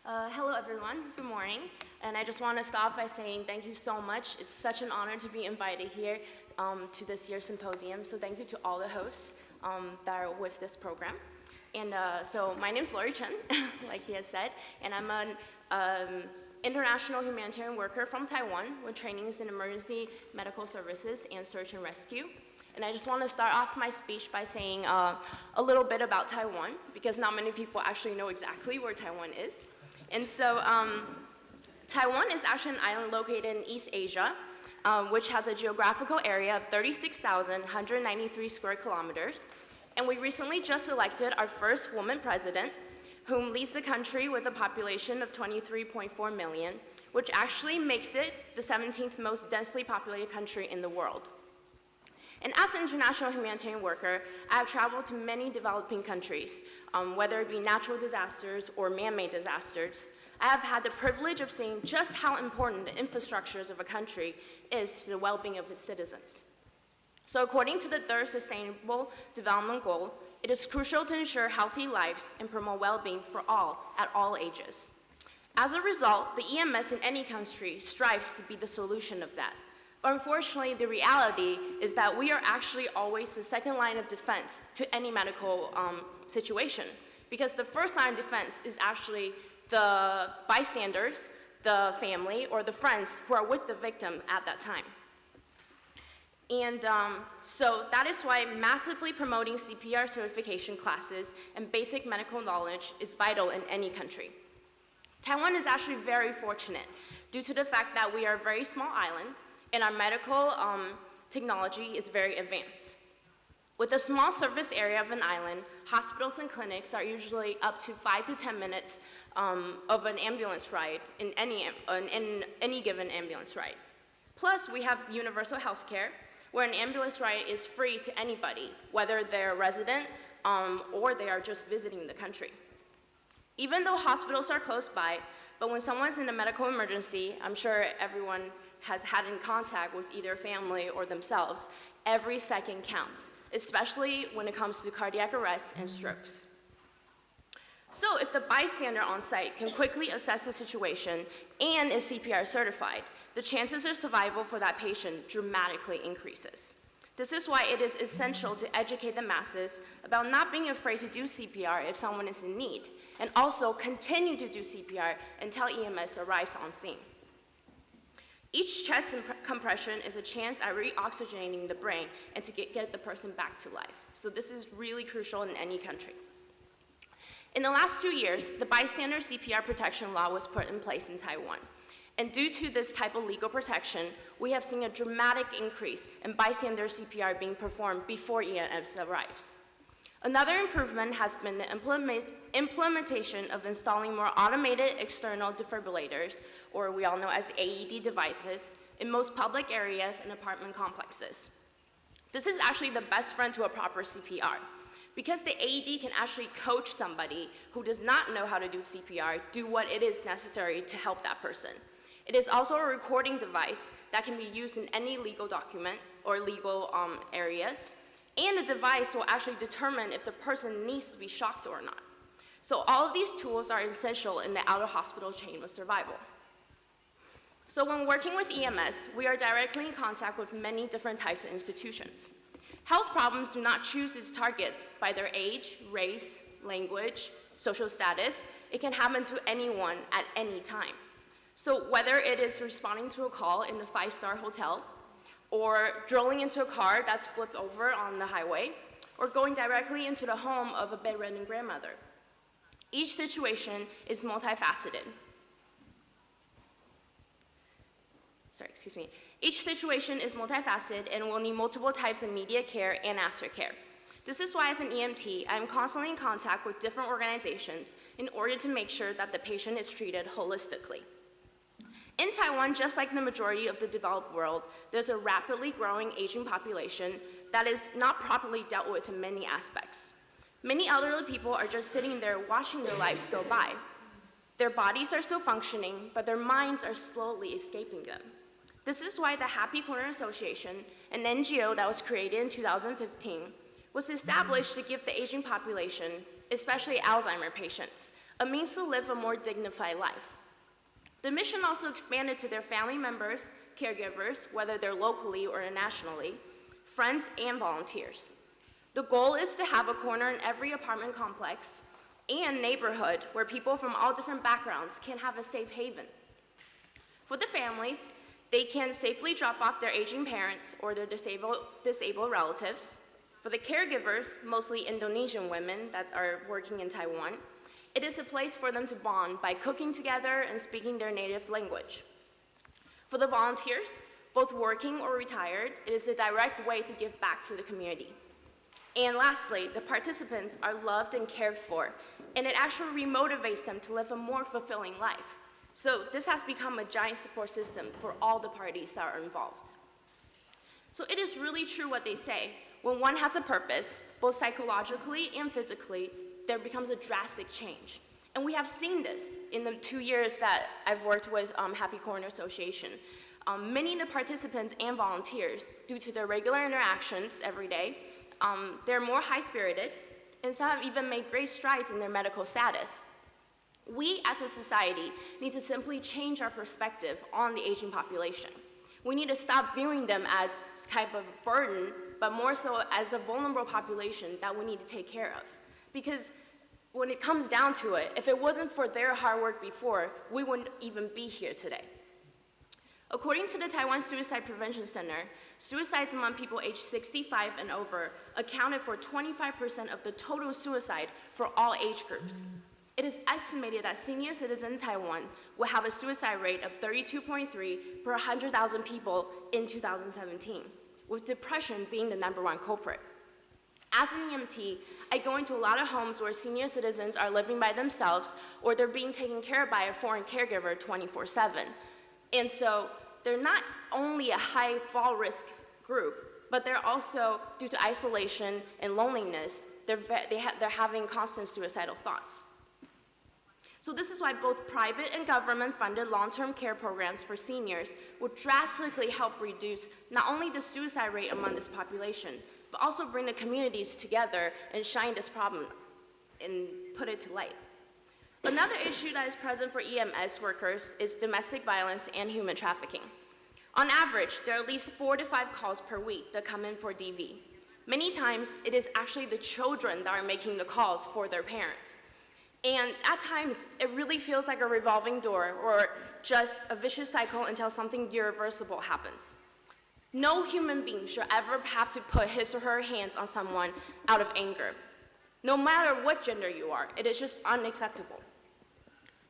Hello everyone, good morning. And I just want to start by saying thank you so much. It's such an honor to be invited here to this year's symposium. So thank you to all the hosts that are with this program. And so my name is Lori Chen, like he has said, and I'm an international humanitarian worker from Taiwan with trainings in emergency medical services and search and rescue. And I just want to start off my speech by saying a little bit about Taiwan, because not many people actually know exactly where Taiwan is. And so Taiwan is actually an island located in East Asia, which has a geographical area of 36,193 square kilometers. And we recently just elected our first woman president, whom leads the country with a population of 23.4 million, which actually makes it the 17th most densely populated country in the world. And as an international humanitarian worker, I have traveled to many developing countries, whether it be natural disasters or man-made disasters. I have had the privilege of seeing just how important the infrastructures of a country is to the well-being of its citizens. So according to the third Sustainable Development Goal, it is crucial to ensure healthy lives and promote well-being for all at all ages. As a result, the EMS in any country strives to be the solution of that. But unfortunately, the reality is that we are actually always the second line of defense to any medical situation, because the first line of defense is actually the bystanders, the family, or the friends who are with the victim at that time. And so that is why massively promoting CPR certification classes and basic medical knowledge is vital in any country. Taiwan is actually very fortunate due to the fact that we are a very small island and our medical technology is very advanced. With a small surface area of an island, hospitals and clinics are usually up to 5 to 10 minutes of an ambulance ride in any given ambulance ride. Plus, we have universal health care, where an ambulance ride is free to anybody, whether they're a resident or they are just visiting the country. Even though hospitals are close by, but when someone's in a medical emergency, I'm sure everyone has had in contact with either family or themselves, every second counts, especially when it comes to cardiac arrest and strokes. So if the bystander on site can quickly assess the situation and is CPR certified, the chances of survival for that patient dramatically increases. This is why it is essential to educate the masses about not being afraid to do CPR if someone is in need, and also continue to do CPR until EMS arrives on scene. Each chest compression is a chance at reoxygenating the brain and to get the person back to life. So this is really crucial in any country. In the last 2 years, the bystander CPR protection law was put in place in Taiwan. And due to this type of legal protection, we have seen a dramatic increase in bystander CPR being performed before EMS arrives. Another improvement has been the implementation of installing more automated external defibrillators, or we all know as AED devices, in most public areas and apartment complexes. This is actually the best friend to a proper CPR, because the AED can actually coach somebody who does not know how to do CPR do what it is necessary to help that person. It is also a recording device that can be used in any legal document or legal areas, and the device will actually determine if the person needs to be shocked or not. So all of these tools are essential in the out-of-hospital chain of survival. So when working with EMS, we are directly in contact with many different types of institutions. Health problems do not choose its targets by their age, race, language, social status. It can happen to anyone at any time. So whether it is responding to a call in a 5-star hotel, or drilling into a car that's flipped over on the highway, or going directly into the home of a bedridden grandmother. Each situation is multifaceted. Each situation is multifaceted and will need multiple types of immediate care and aftercare. This is why as an EMT, I'm constantly in contact with different organizations in order to make sure that the patient is treated holistically. In Taiwan, just like the majority of the developed world, there's a rapidly growing aging population that is not properly dealt with in many aspects. Many elderly people are just sitting there watching their lives go by. Their bodies are still functioning, but their minds are slowly escaping them. This is why the Happy Corner Association, an NGO that was created in 2015, was established to give the aging population, especially Alzheimer patients, a means to live a more dignified life. The mission also expanded to their family members, caregivers, whether they're locally or nationally, friends and volunteers. The goal is to have a corner in every apartment complex and neighborhood where people from all different backgrounds can have a safe haven. For the families, they can safely drop off their aging parents or their disabled relatives. For the caregivers, mostly Indonesian women that are working in Taiwan, it is a place for them to bond by cooking together and speaking their native language. For the volunteers, both working or retired, it is a direct way to give back to the community. And lastly, the participants are loved and cared for, and it actually remotivates them to live a more fulfilling life. So this has become a giant support system for all the parties that are involved. So it is really true what they say. When one has a purpose, both psychologically and physically, there becomes a drastic change. And we have seen this in the 2 years that I've worked with Happy Corner Association. Many of the participants and volunteers, due to their regular interactions every day, they're more high-spirited, and some have even made great strides in their medical status. We, as a society, need to simply change our perspective on the aging population. We need to stop viewing them as kind of a burden, but more so as a vulnerable population that we need to take care of. Because when it comes down to it, if it wasn't for their hard work before, we wouldn't even be here today. According to the Taiwan Suicide Prevention Center, suicides among people aged 65 and over accounted for 25% of the total suicide for all age groups. It is estimated that senior citizens in Taiwan will have a suicide rate of 32.3 per 100,000 people in 2017, with depression being the #1 culprit. As an EMT, I go into a lot of homes where senior citizens are living by themselves or they're being taken care of by a foreign caregiver 24/7. And so they're not only a high fall risk group, but they're also, due to isolation and loneliness, they're having constant suicidal thoughts. So this is why both private and government-funded long-term care programs for seniors will drastically help reduce not only the suicide rate among this population, but also bring the communities together and shine this problem and put it to light. Another issue that is present for EMS workers is domestic violence and human trafficking. On average, there are at least 4 to 5 calls per week that come in for DV. Many times, it is actually the children that are making the calls for their parents. And at times, it really feels like a revolving door or just a vicious cycle until something irreversible happens. No human being should ever have to put his or her hands on someone out of anger. No matter what gender you are, it is just unacceptable.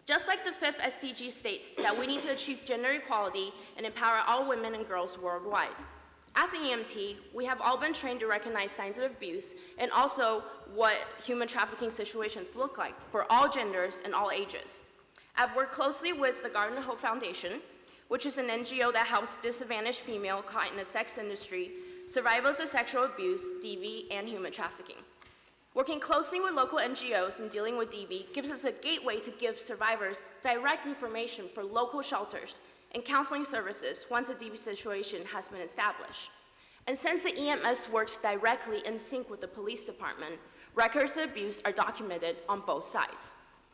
Just like the 5th SDG states that we need to achieve gender equality and empower all women and girls worldwide. As an EMT, we have all been trained to recognize signs of abuse and also what human trafficking situations look like for all genders and all ages. I've worked closely with the Garden of Hope Foundation, which is an NGO that helps disadvantaged females caught in the sex industry, survivors of sexual abuse, DV, and human trafficking. Working closely with local NGOs and dealing with DV gives us a gateway to give survivors direct information for local shelters and counseling services once a DV situation has been established. And since the EMS works directly in sync with the police department, records of abuse are documented on both sides.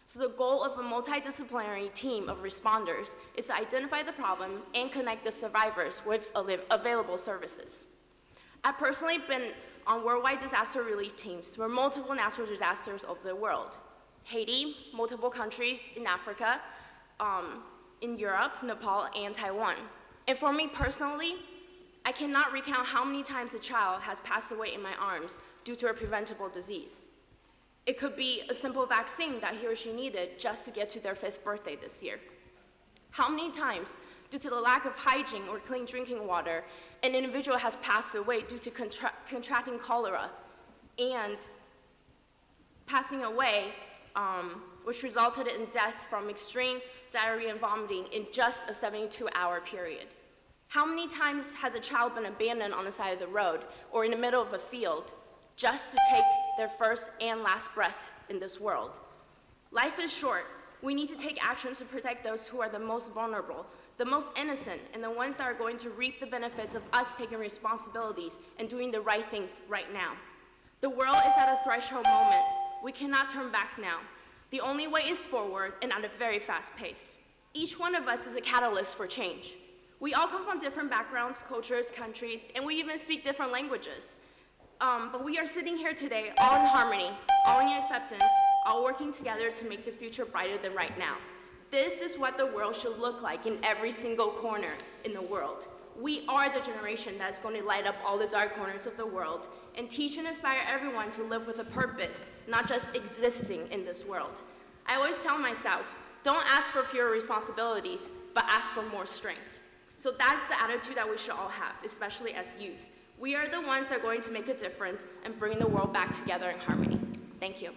So the goal of a multidisciplinary team of responders is to identify the problem and connect the survivors with available services. I've personally been on worldwide disaster relief teams for multiple natural disasters over the world. Haiti, multiple countries in Africa, in Europe, Nepal, and Taiwan. And for me personally, I cannot recount how many times a child has passed away in my arms due to a preventable disease. It could be a simple vaccine that he or she needed just to get to their 5th birthday this year. How many times, due to the lack of hygiene or clean drinking water, an individual has passed away due to contracting cholera and passing away, which resulted in death from extreme diarrhea and vomiting in just a 72-hour period. How many times has a child been abandoned on the side of the road or in the middle of a field just to take their first and last breath in this world? Life is short. We need to take actions to protect those who are the most vulnerable, the most innocent, and the ones that are going to reap the benefits of us taking responsibilities and doing the right things right now. The world is at a threshold moment. We cannot turn back now. The only way is forward and at a very fast pace. Each one of us is a catalyst for change. We all come from different backgrounds, cultures, countries, and we even speak different languages. But we are sitting here today all in harmony, all in acceptance, all working together to make the future brighter than right now. This is what the world should look like in every single corner in the world. We are the generation that's going to light up all the dark corners of the world and teach and inspire everyone to live with a purpose, not just existing in this world. I always tell myself, don't ask for fewer responsibilities, but ask for more strength. So that's the attitude that we should all have, especially as youth. We are the ones that are going to make a difference and bring the world back together in harmony. Thank you.